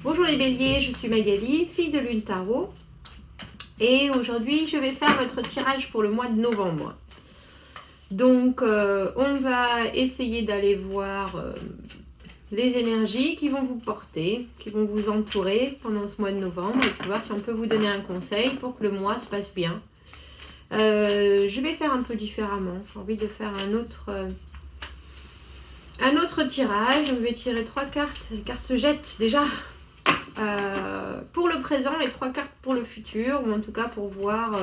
Bonjour les béliers, je suis Magali, fille de Lune Tarot. Et aujourd'hui, je vais faire votre tirage pour le mois de novembre. Donc, on va essayer d'aller voir les énergies qui vont vous porter, qui vont vous entourer pendant ce mois de novembre. Et puis voir si on peut vous donner un conseil pour que le mois se passe bien. Je vais faire un peu différemment. J'ai envie de faire un autre tirage. Je vais tirer 3 cartes. Les cartes se jettent déjà. Pour le présent et 3 cartes pour le futur, ou en tout cas pour voir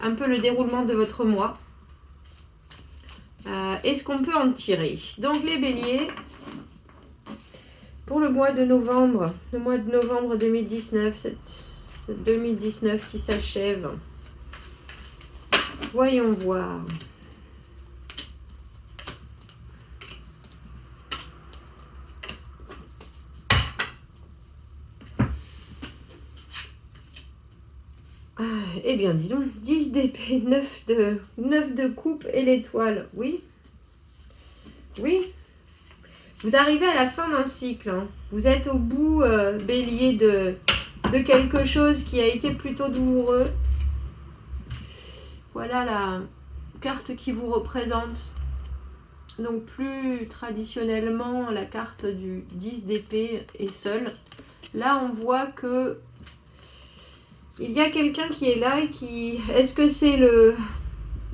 un peu le déroulement de votre mois. Est-ce qu'on peut en tirer? Donc les béliers, pour le mois de novembre, 2019, cette 2019 qui s'achève, voyons voir. Eh bien, dis donc, 10 d'épée, 9 de coupe et l'étoile. Oui. Oui. Vous arrivez à la fin d'un cycle. Hein. Vous êtes au bout, bélier, de quelque chose qui a été plutôt douloureux. Voilà la carte qui vous représente. Donc, plus traditionnellement, la carte du 10 d'épée est seule. Là, on voit que il y a quelqu'un qui est là et qui... Est-ce que c'est le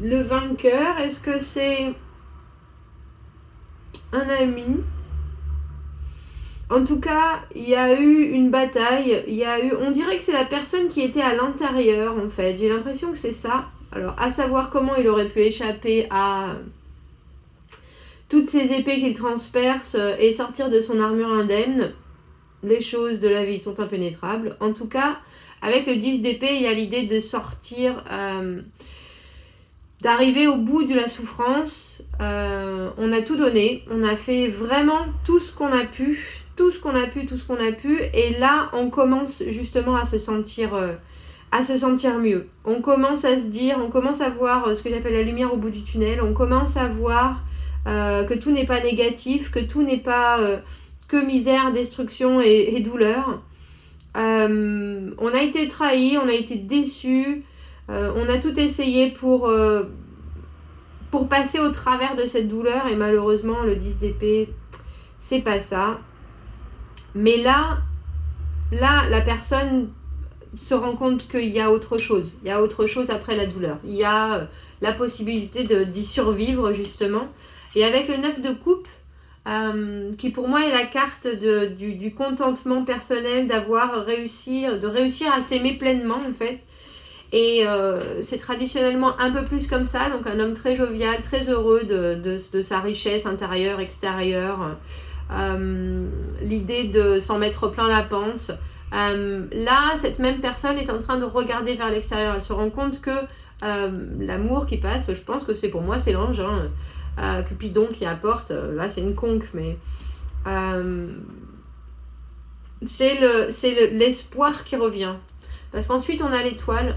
vainqueur? Est-ce que c'est un ami? En tout cas, il y a eu une bataille. On dirait que c'est la personne qui était à l'intérieur, en fait. J'ai l'impression que c'est ça. Alors, à savoir comment il aurait pu échapper à toutes ces épées qu'il transperce et sortir de son armure indemne. Les choses de la vie sont impénétrables. En tout cas, avec le 10 d'épée, il y a l'idée de sortir, d'arriver au bout de la souffrance. On a tout donné, on a fait vraiment tout ce qu'on a pu, et là, on commence justement à se sentir mieux. On commence à se dire, on commence à voir ce que j'appelle la lumière au bout du tunnel. On commence à voir que tout n'est pas négatif, que tout n'est pas que misère, destruction et douleur. On a été trahis, on a été déçus, on a tout essayé pour passer au travers de cette douleur et malheureusement le 10 d'épée, c'est pas ça. Mais là, la personne se rend compte qu'il y a autre chose. Il y a autre chose après la douleur. Il y a la possibilité d'y survivre justement. Et avec le 9 de coupe, qui pour moi est la carte du contentement personnel, de réussir à s'aimer pleinement en fait. Et c'est traditionnellement un peu plus comme ça, donc un homme très jovial, très heureux de sa richesse intérieure, extérieure, l'idée de s'en mettre plein la panse. Là, cette même personne est en train de regarder vers l'extérieur, elle se rend compte que l'amour qui passe, je pense que c'est pour moi, c'est l'ange, hein, Cupidon qui apporte, là c'est une conque, mais c'est l'espoir qui revient. Parce qu'ensuite on a l'étoile.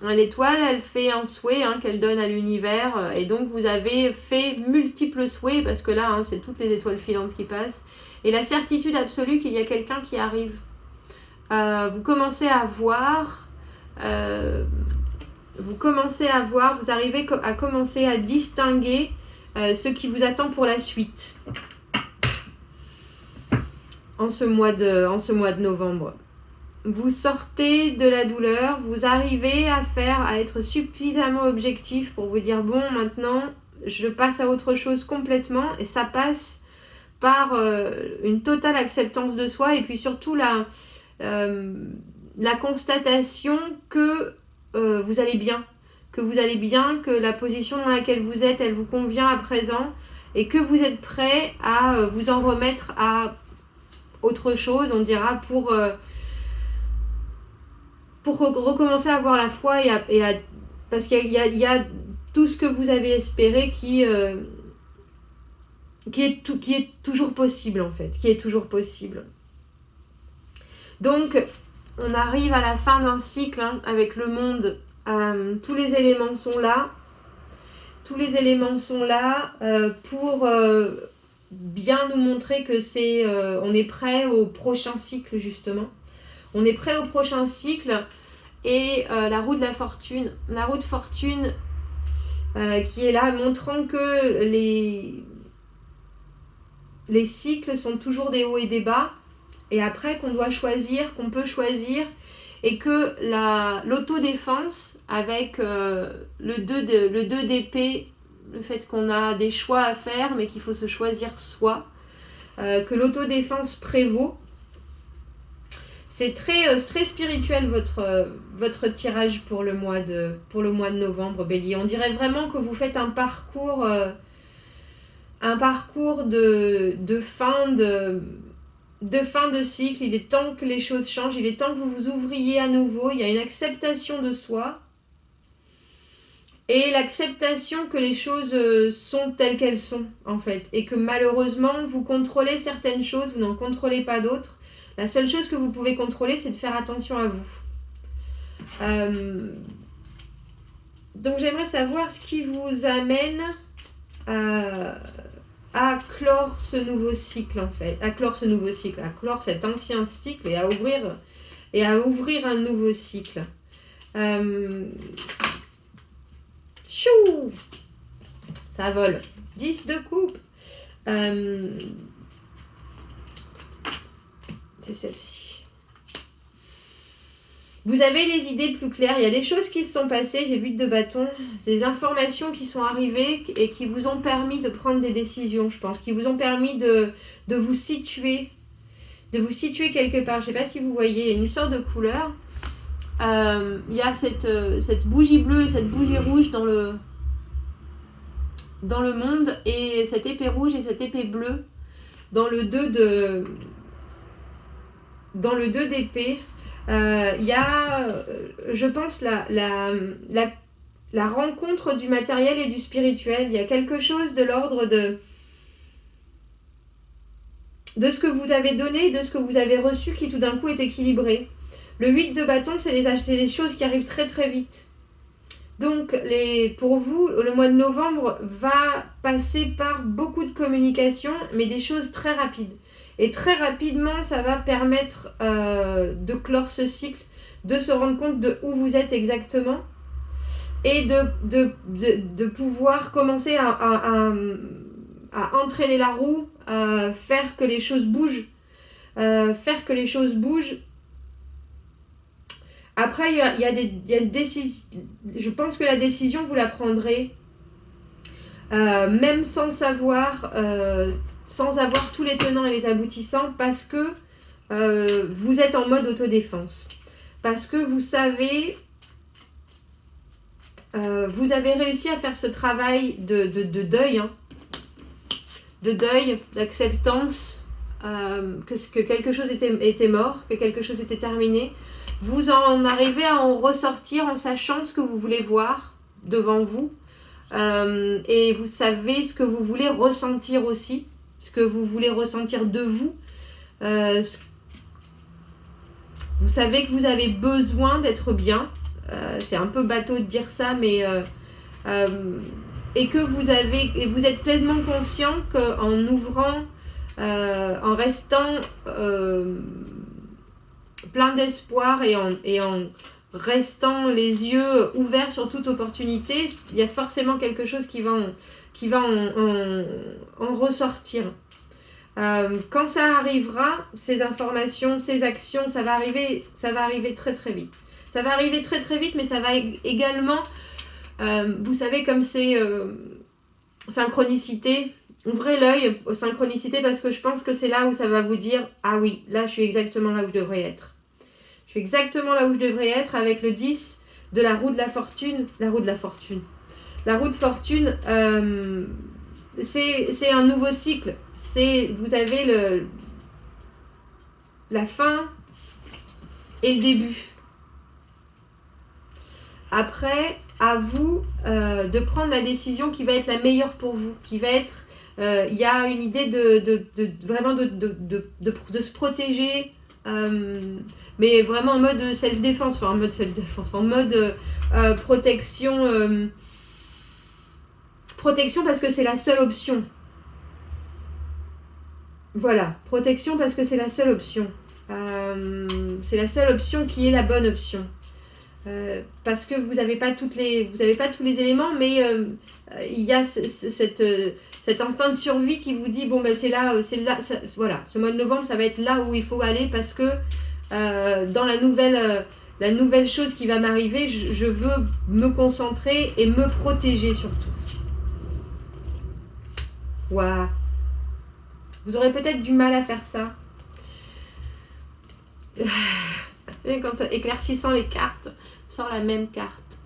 L'étoile, elle fait un souhait qu'elle donne à l'univers, et donc vous avez fait multiples souhaits, parce que là, c'est toutes les étoiles filantes qui passent, et la certitude absolue qu'il y a quelqu'un qui arrive. Vous commencez à voir... vous arrivez à commencer à distinguer ce qui vous attend pour la suite en ce mois de novembre. Vous sortez de la douleur, vous arrivez à être suffisamment objectif pour vous dire bon, maintenant je passe à autre chose complètement, et ça passe par une totale acceptance de soi, et puis surtout la constatation que vous allez bien, que la position dans laquelle vous êtes, elle vous convient à présent, et que vous êtes prêt à vous en remettre à autre chose, on dira, pour recommencer à avoir la foi, parce qu'il y a tout ce que vous avez espéré qui est toujours possible en fait, Donc, on arrive à la fin d'un cycle avec le monde. Tous les éléments sont là. Pour bien nous montrer que on est prêt au prochain cycle, justement. On est prêt au prochain cycle. Et la roue de la fortune. La roue de fortune qui est là, montrant que les cycles sont toujours des hauts et des bas. Et après qu'on doit choisir, qu'on peut choisir. Et que l'autodéfense avec le 2 d'épée, le fait qu'on a des choix à faire mais qu'il faut se choisir soi, que l'autodéfense prévaut. C'est très spirituel votre tirage pour le mois de novembre, Bélier. On dirait vraiment que vous faites un parcours de fin de cycle. Il est temps que les choses changent, il est temps que vous vous ouvriez à nouveau. Il y a une acceptation de soi et l'acceptation que les choses sont telles qu'elles sont, en fait. Et que malheureusement, vous contrôlez certaines choses, vous n'en contrôlez pas d'autres. La seule chose que vous pouvez contrôler, c'est de faire attention à vous. Donc j'aimerais savoir ce qui vous amène à clore ce nouveau cycle, en fait. À clore cet ancien cycle et à ouvrir un nouveau cycle. Chou, ça vole. 10 de coupe. C'est celle-ci. Vous avez les idées plus claires. Il y a des choses qui se sont passées. J'ai 8 de bâton. C'est des informations qui sont arrivées et qui vous ont permis de prendre des décisions, je pense. Qui vous ont permis de vous situer. De vous situer quelque part. Je ne sais pas si vous voyez. Il y a une histoire de couleur. Il y a cette bougie bleue et cette bougie rouge dans le monde. Et cette épée rouge et cette épée bleue dans le 2 d'épée. Il y a, je pense, la rencontre du matériel et du spirituel. Il y a quelque chose de l'ordre de ce que vous avez donné, de ce que vous avez reçu qui tout d'un coup est équilibré. Le 8 de bâton, c'est les choses qui arrivent très très vite. Donc pour vous, le mois de novembre va passer par beaucoup de communication, mais des choses très rapides. Et très rapidement, ça va permettre de clore ce cycle, de se rendre compte de où vous êtes exactement et de pouvoir commencer à entraîner la roue, à faire que les choses bougent. Après, il y a une décision. Je pense que la décision, vous la prendrez même sans savoir tous les tenants et les aboutissants, parce que vous êtes en mode autodéfense. Parce que vous savez, vous avez réussi à faire ce travail de deuil, hein, de deuil, d'acceptance, que quelque chose était mort, que quelque chose était terminé. Vous en arrivez à en ressortir en sachant ce que vous voulez voir devant vous. Et vous savez ce que vous voulez ressentir aussi, ce que vous voulez ressentir de vous. Vous savez que vous avez besoin d'être bien. C'est un peu bateau de dire ça, mais et que vous êtes pleinement conscient qu'en ouvrant, en restant plein d'espoir et en restant les yeux ouverts sur toute opportunité, il y a forcément quelque chose qui va en ressortir. Quand ça arrivera, ces informations, ces actions, ça va arriver très très vite. Ça va arriver très très vite, mais ça va également, vous savez, comme c'est synchronicité, ouvrez l'œil aux synchronicités, parce que je pense que c'est là où ça va vous dire « Ah oui, là je suis exactement là où je devrais être ». Je suis exactement là où je devrais être avec le 10 de la roue de la fortune. La roue de fortune, c'est un nouveau cycle. Vous avez la fin et le début. Après, à vous de prendre la décision qui va être la meilleure pour vous, qui va être... Il y a une idée vraiment de se protéger, mais vraiment en mode self-défense, en mode protection parce que c'est la seule option. Voilà, protection parce que c'est la seule option. C'est la seule option qui est la bonne option. Parce que vous n'avez pas tous les éléments, mais il y a cet instinct de survie qui vous dit bon ben c'est là, voilà, ce mois de novembre ça va être là où il faut aller parce que dans la nouvelle chose qui va m'arriver, je veux me concentrer et me protéger surtout. Waouh. Vous aurez peut-être du mal à faire ça. Et quand éclaircissant les cartes, sort la même carte.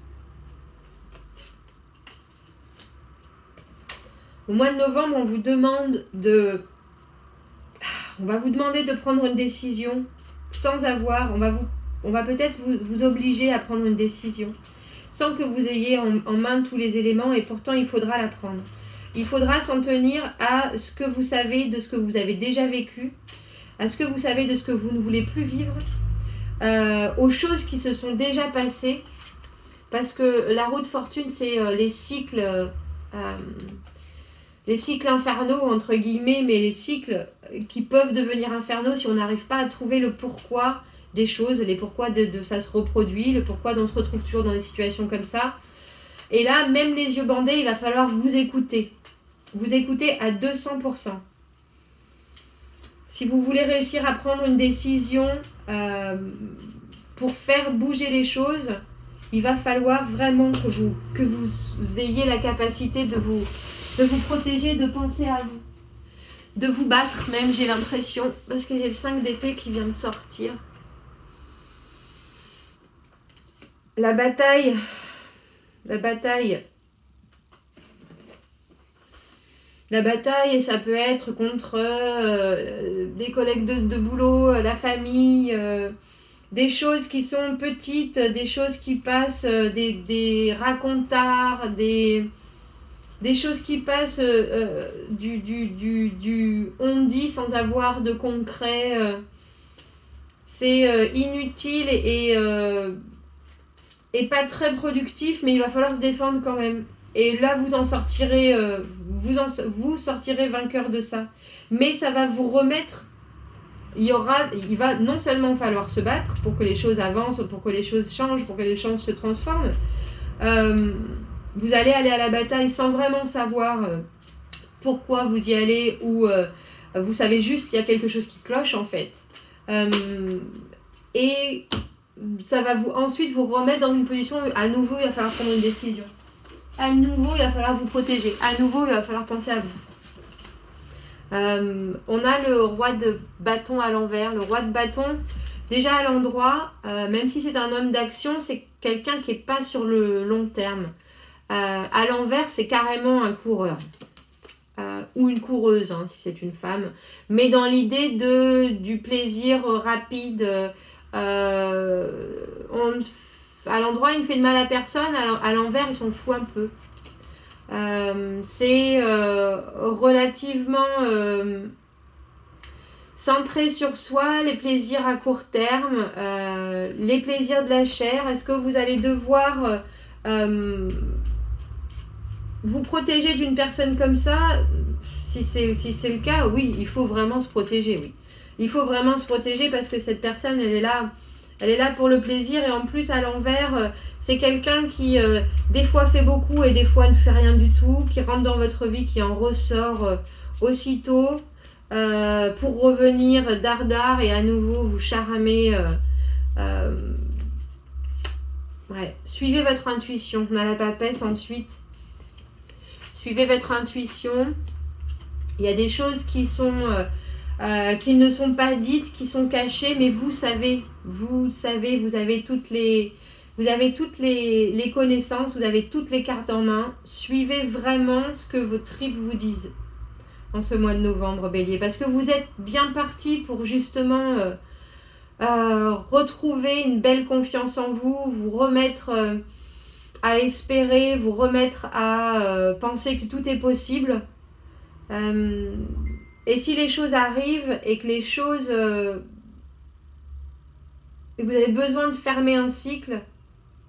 Au mois de novembre, on va vous demander de prendre une décision sans avoir, on va peut-être vous obliger à prendre une décision sans que vous ayez en main tous les éléments et pourtant il faudra la prendre. Il faudra s'en tenir à ce que vous savez de ce que vous avez déjà vécu, à ce que vous savez de ce que vous ne voulez plus vivre, aux choses qui se sont déjà passées, parce que la roue de fortune, c'est les cycles infernaux, entre guillemets, mais les cycles qui peuvent devenir infernaux si on n'arrive pas à trouver le pourquoi des choses, les pourquoi de ça se reproduit, le pourquoi on se retrouve toujours dans des situations comme ça. Et là, même les yeux bandés, il va falloir vous écouter. Vous écoutez à 200%. Si vous voulez réussir à prendre une décision pour faire bouger les choses, il va falloir vraiment que vous ayez la capacité de vous protéger, de penser à vous. De vous battre même, j'ai l'impression, parce que j'ai le 5 d'épée qui vient de sortir. La bataille, ça peut être contre des collègues de boulot, la famille, des choses qui sont petites, des choses qui passent, des racontards, des choses qui passent du on-dit sans avoir de concret. C'est inutile et pas très productif, mais il va falloir se défendre quand même. Et là, vous en sortirez, vous sortirez vainqueur de ça. Mais ça va vous remettre. Il va non seulement falloir se battre pour que les choses avancent, pour que les choses changent, pour que les choses se transforment. Vous allez aller à la bataille sans vraiment savoir pourquoi vous y allez ou vous savez juste qu'il y a quelque chose qui cloche en fait. Et ça va ensuite vous remettre dans une position où à nouveau il va falloir prendre une décision. À nouveau il va falloir vous protéger. À nouveau il va falloir penser à vous. On a le roi de bâton à l'envers. Le roi de bâton, déjà à l'endroit, même si c'est un homme d'action, c'est quelqu'un qui n'est pas sur le long terme. À l'envers, c'est carrément un coureur. Ou une coureuse, hein, si c'est une femme. Mais dans l'idée du plaisir rapide, à l'endroit, il ne fait de mal à personne. À l'envers, il s'en fout un peu. C'est relativement centré sur soi, les plaisirs à court terme, les plaisirs de la chair. Est-ce que vous allez devoir vous protéger d'une personne comme ça? Si c'est le cas, oui, il faut vraiment se protéger, oui. Il faut vraiment se protéger parce que cette personne, elle est là pour le plaisir et en plus à l'envers, c'est quelqu'un qui des fois fait beaucoup et des fois ne fait rien du tout, qui rentre dans votre vie, qui en ressort aussitôt pour revenir dardard et à nouveau vous charamer. Ouais. Suivez votre intuition. On a la papesse ensuite. Suivez votre intuition. Il y a des choses qui ne sont pas dites, qui sont cachées, mais vous savez, vous avez toutes les connaissances, vous avez toutes les cartes en main. Suivez vraiment ce que vos tripes vous disent en ce mois de novembre, Bélier, parce que vous êtes bien parti pour justement retrouver une belle confiance en vous, vous remettre à espérer, vous remettre à penser que tout est possible. Et si les choses arrivent et que les choses... et vous avez besoin de fermer un cycle,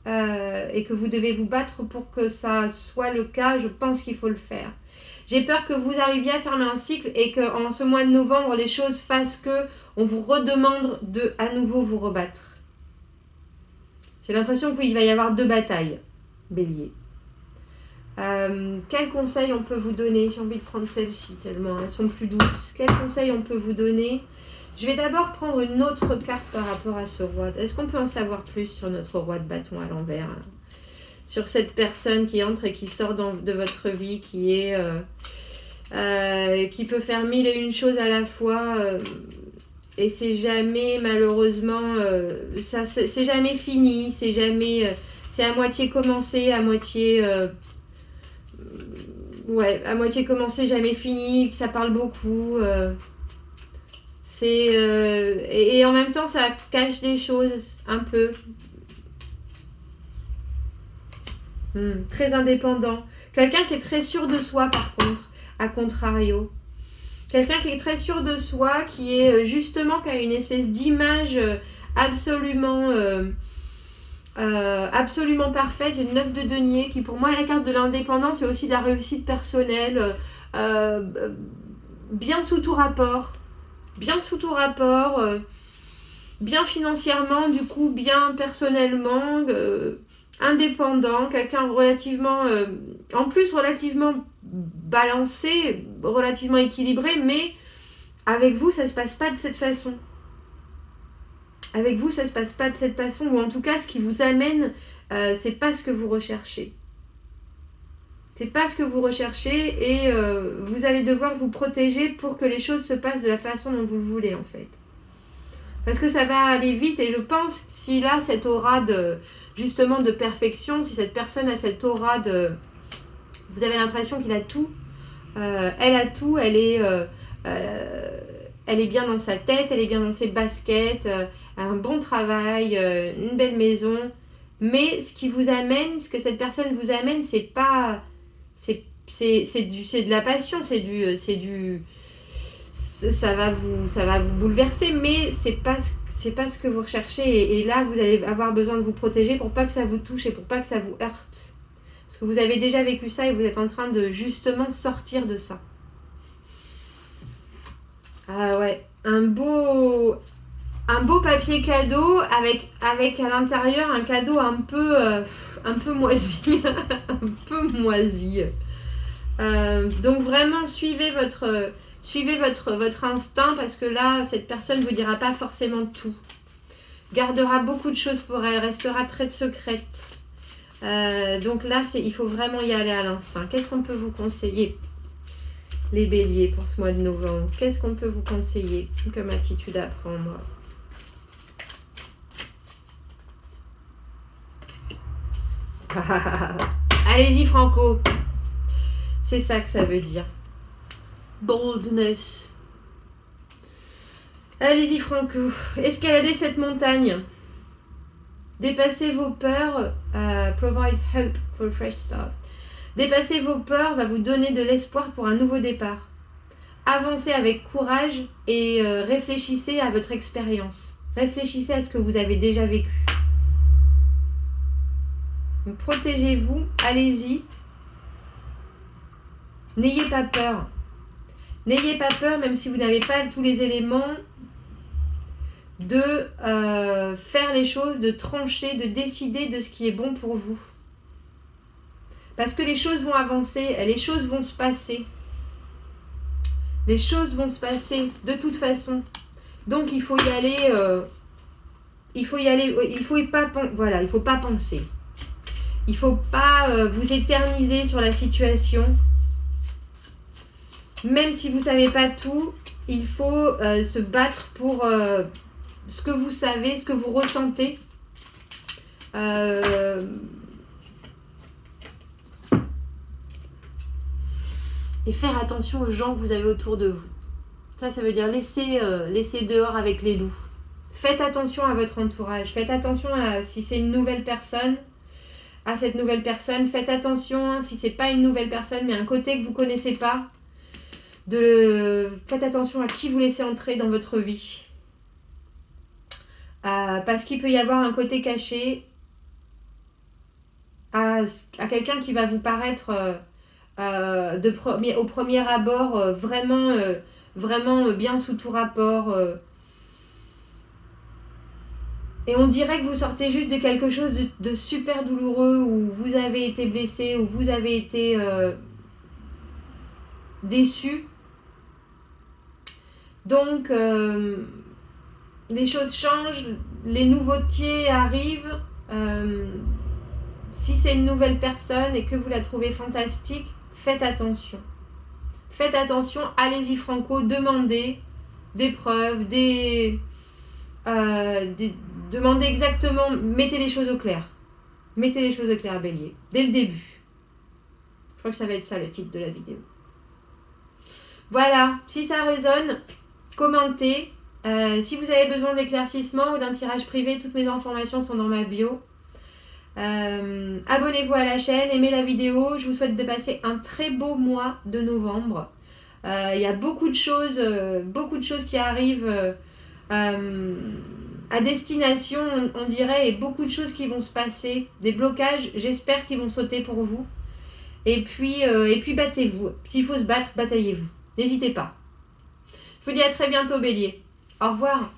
et que vous devez vous battre pour que ça soit le cas, je pense qu'il faut le faire. J'ai peur que vous arriviez à fermer un cycle et qu'en ce mois de novembre, les choses fassent que on vous redemande de à nouveau vous rebattre. J'ai l'impression qu'il va y avoir 2 batailles, Bélier. Quel conseil on peut vous donner? J'ai envie de prendre celle-ci tellement elles sont plus douces. Quel conseil on peut vous donner? Je vais d'abord prendre une autre carte par rapport à ce roi. Est-ce qu'on peut en savoir plus sur notre roi de bâton à l'envers? Sur cette personne qui entre et qui sort de votre vie, qui peut faire 1001 choses à la fois, et c'est jamais, malheureusement, c'est jamais fini, c'est jamais, c'est à moitié commencé, à moitié, à moitié commencé, jamais fini, ça parle beaucoup, et en même temps ça cache des choses un peu. Très indépendant. Quelqu'un qui est très sûr de soi par contre, à contrario. Quelqu'un qui est très sûr de soi, qui est justement, qui a une espèce d'image absolument parfaite. J'ai une 9 de denier qui pour moi est la carte de l'indépendance et aussi de la réussite personnelle. Bien sous tout rapport. Bien financièrement, du coup, bien personnellement, indépendant, quelqu'un relativement, en plus relativement balancé, relativement équilibré, mais avec vous, ça se passe pas de cette façon. Avec vous, ça se passe pas de cette façon, ou en tout cas, ce qui vous amène, c'est pas ce que vous recherchez. C'est pas ce que vous recherchez et vous allez devoir vous protéger pour que les choses se passent de la façon dont vous le voulez en fait. Parce que ça va aller vite et je pense que s'il a cette aura justement de perfection, si cette personne a cette aura de... Vous avez l'impression qu'il a tout. Elle a tout, elle est bien dans sa tête, elle est bien dans ses baskets, un bon travail, une belle maison. Mais ce qui vous amène, ce que cette personne vous amène, c'est pas... C'est de la passion, ça va vous bouleverser, mais c'est pas ce que vous recherchez. Et là, vous allez avoir besoin de vous protéger pour pas que ça vous touche et pour pas que ça vous heurte. Parce que vous avez déjà vécu ça et vous êtes en train de justement sortir de ça. Ah ouais, un beau papier cadeau avec à l'intérieur un cadeau un peu moisi. Un peu moisi. Donc vraiment suivez votre instinct parce que là cette personne ne vous dira pas forcément tout, gardera beaucoup de choses pour elle, restera très secrète, donc là il faut vraiment y aller à l'instinct. Qu'est-ce qu'on peut vous conseiller les béliers pour ce mois de novembre? Qu'est-ce qu'on peut vous conseiller comme attitude à prendre? Allez-y Franco. C'est ça que ça veut dire. Boldness. Allez-y Franco. Escaladez cette montagne. Dépassez vos peurs. Provides hope for a fresh start. Dépasser vos peurs va vous donner de l'espoir pour un nouveau départ. Avancez avec courage et réfléchissez à votre expérience. Réfléchissez à ce que vous avez déjà vécu. Protégez-vous. Allez-y. N'ayez pas peur. N'ayez pas peur, même si vous n'avez pas tous les éléments, de faire les choses, de trancher, de décider de ce qui est bon pour vous. Parce que les choses vont avancer, les choses vont se passer. Les choses vont se passer de toute façon. Donc il faut y aller. Il faut pas penser. Il ne faut pas vous éterniser sur la situation. Même si vous ne savez pas tout, il faut se battre pour ce que vous savez, ce que vous ressentez. Et faire attention aux gens que vous avez autour de vous. Ça veut dire laisser dehors avec les loups. Faites attention à votre entourage. Faites attention à si c'est une nouvelle personne. À cette nouvelle personne, faites attention si c'est pas une nouvelle personne mais un côté que vous connaissez pas, faites attention à qui vous laissez entrer dans votre vie, parce qu'il peut y avoir un côté caché à quelqu'un qui va vous paraître au premier abord vraiment bien sous tout rapport. Et on dirait que vous sortez juste de quelque chose de super douloureux, où vous avez été blessé, où vous avez été déçu. Donc, les choses changent, les nouveautés arrivent. Si c'est une nouvelle personne et que vous la trouvez fantastique, faites attention. Faites attention, allez-y franco, demandez des preuves, demandez exactement, mettez les choses au clair. Mettez les choses au clair, Bélier, dès le début. Je crois que ça va être ça le titre de la vidéo. Voilà, si ça résonne, commentez. Si vous avez besoin d'éclaircissement ou d'un tirage privé, toutes mes informations sont dans ma bio. Abonnez-vous à la chaîne, aimez la vidéo. Je vous souhaite de passer un très beau mois de novembre. Il y a beaucoup de choses qui arrivent à destination, on dirait, et beaucoup de choses qui vont se passer. Des blocages, j'espère, qu'ils vont sauter pour vous. Et puis battez-vous. S'il faut se battre, bataillez-vous. N'hésitez pas. Je vous dis à très bientôt, Bélier. Au revoir.